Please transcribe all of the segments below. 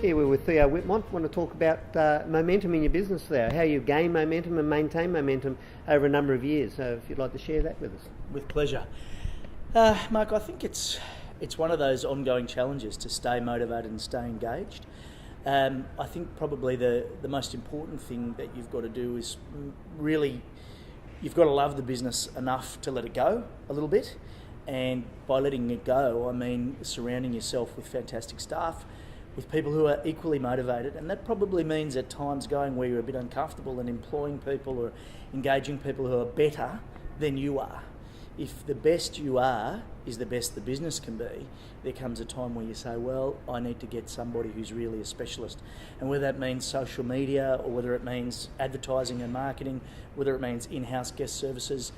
Here we're with Theo Whitmont. Want to talk about momentum in your business, Theo, how you gain momentum and maintain momentum over a number of years. So if you'd like to share that with us. With pleasure. Mark, I think it's one of those ongoing challenges to stay motivated and stay engaged. I think probably the most important thing that you've got to do is really, you've got to love the business enough to let it go a little bit. And by letting it go, I mean surrounding yourself with fantastic staff, with people who are equally motivated. And that probably means at times going where you're a bit uncomfortable and employing people or engaging people who are better than you are. If the best you are is the best the business can be, there comes a time where you say, well, I need to get somebody who's really a specialist. And whether that means social media or whether it means advertising and marketing, whether it means in-house guest services,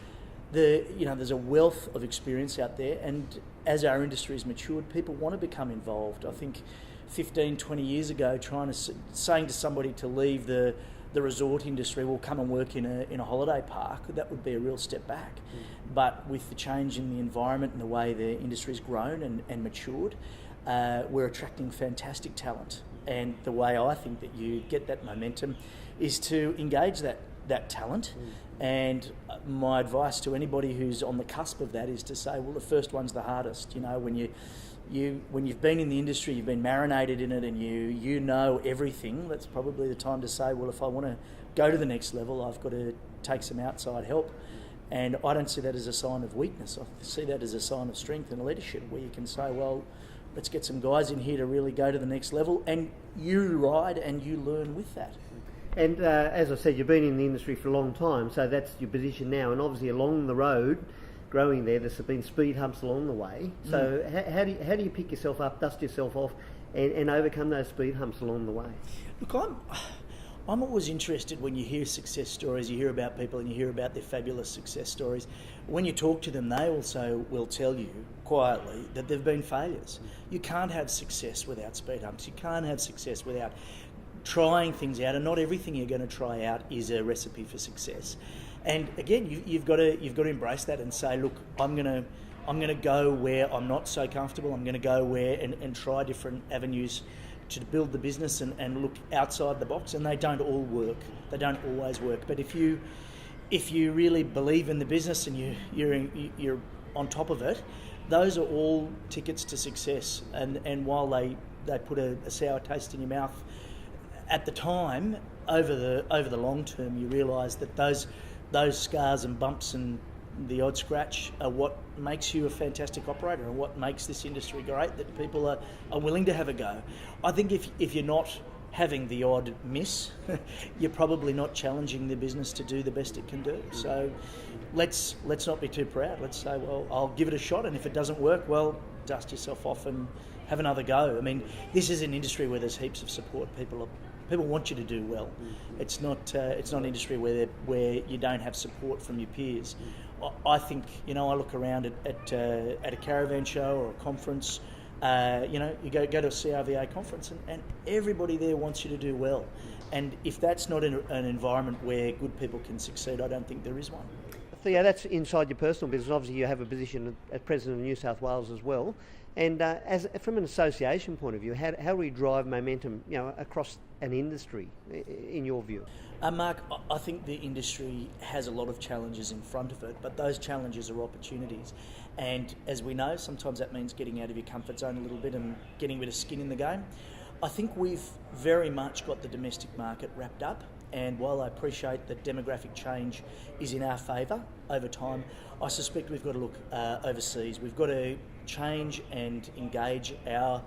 there's a wealth of experience out there, and as our industry has matured, people want to become involved. I think 15, 20 years ago, saying to somebody to leave the resort industry, well, come and work in a holiday park, that would be a real step back. But with the change in the environment and the way the industry's grown and matured, we're attracting fantastic talent. And the way I think that you get that momentum is to engage that talent. And my advice to anybody who's on the cusp of that is to say, well, the first one's the hardest. You know, when you've been in the industry, you've been marinated in it, and you know everything, that's probably the time to say, well, if I want to go to the next level, I've got to take some outside help. And I don't see that as a sign of weakness. I see that as a sign of strength and leadership, where you can say, well, let's get some guys in here to really go to the next level, and you ride and you learn with that. And as I said, you've been in the industry for a long time, so that's your position now. And obviously along the road, growing there's been speed humps along the way. So how do you pick yourself up, dust yourself off, and overcome those speed humps along the way? Look, I'm always interested when you hear success stories, you hear about people and you hear about their fabulous success stories. When you talk to them, they also will tell you quietly that they've been failures. You can't have success without speed humps. You can't have success without trying things out, and not everything you're going to try out is a recipe for success. And again, you've got to embrace that and say, look, I'm going to go where I'm not so comfortable. I'm going to go where and try different avenues to build the business and look outside the box. And they don't all work. They don't always work. But if you really believe in the business and you're on top of it, those are all tickets to success. And while they put a sour taste in your mouth at the time, over the long term, you realise that those scars and bumps and the odd scratch are what makes you a fantastic operator and what makes this industry great, that people are willing to have a go. I think if you're not having the odd miss, you're probably not challenging the business to do the best it can do. So let's not be too proud. Let's say, well, I'll give it a shot, and if it doesn't work, well, dust yourself off and have another go. I mean, this is an industry where there's heaps of support. People want you to do well. It's not an industry where you don't have support from your peers. I think, I look around at a caravan show or a conference. You go to a CRVA conference, and everybody there wants you to do well. And if that's not an environment where good people can succeed, I don't think there is one. Theo, that's inside your personal business. Obviously, you have a position as President of New South Wales as well. And from an association point of view, how do we drive momentum, across an industry, in your view? Mark, I think the industry has a lot of challenges in front of it, but those challenges are opportunities. And as we know, sometimes that means getting out of your comfort zone a little bit and getting a bit of skin in the game. I think we've very much got the domestic market wrapped up. And while I appreciate that demographic change is in our favour over time, I suspect we've got to look overseas. We've got to change and engage our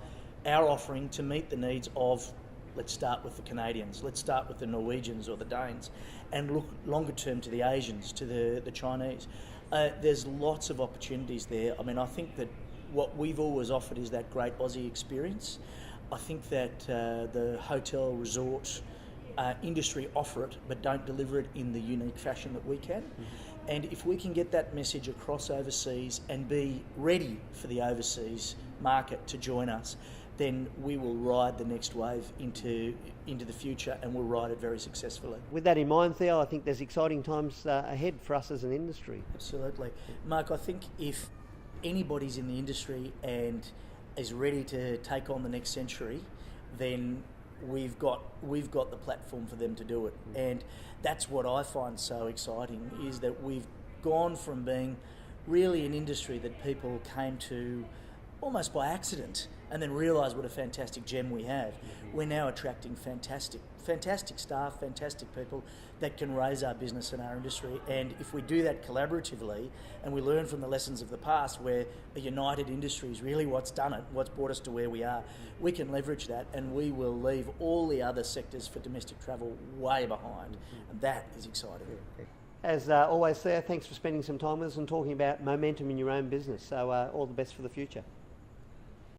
offering to meet the needs of, let's start with the Canadians, let's start with the Norwegians or the Danes, and look longer term to the Asians, to the Chinese. There's lots of opportunities there. I mean, I think that what we've always offered is that great Aussie experience. I think that the hotel resort industry offer it, but don't deliver it in the unique fashion that we can. And if we can get that message across overseas and be ready for the overseas market to join us, then we will ride the next wave into the future, and we'll ride it very successfully. With that in mind, Theo, I think there's exciting times ahead for us as an industry. Absolutely. Mark, I think if anybody's in the industry and is ready to take on the next century, then we've got the platform for them to do it. And that's what I find so exciting, is that we've gone from being really an industry that people came to almost by accident and then realised what a fantastic gem we have. We're now attracting fantastic staff, fantastic people that can raise our business and our industry. And if we do that collaboratively and we learn from the lessons of the past, where a united industry is really what's done it, what's brought us to where we are, we can leverage that, and we will leave all the other sectors for domestic travel way behind. And that is exciting. As always, Theo, thanks for spending some time with us and talking about momentum in your own business. So all the best for the future.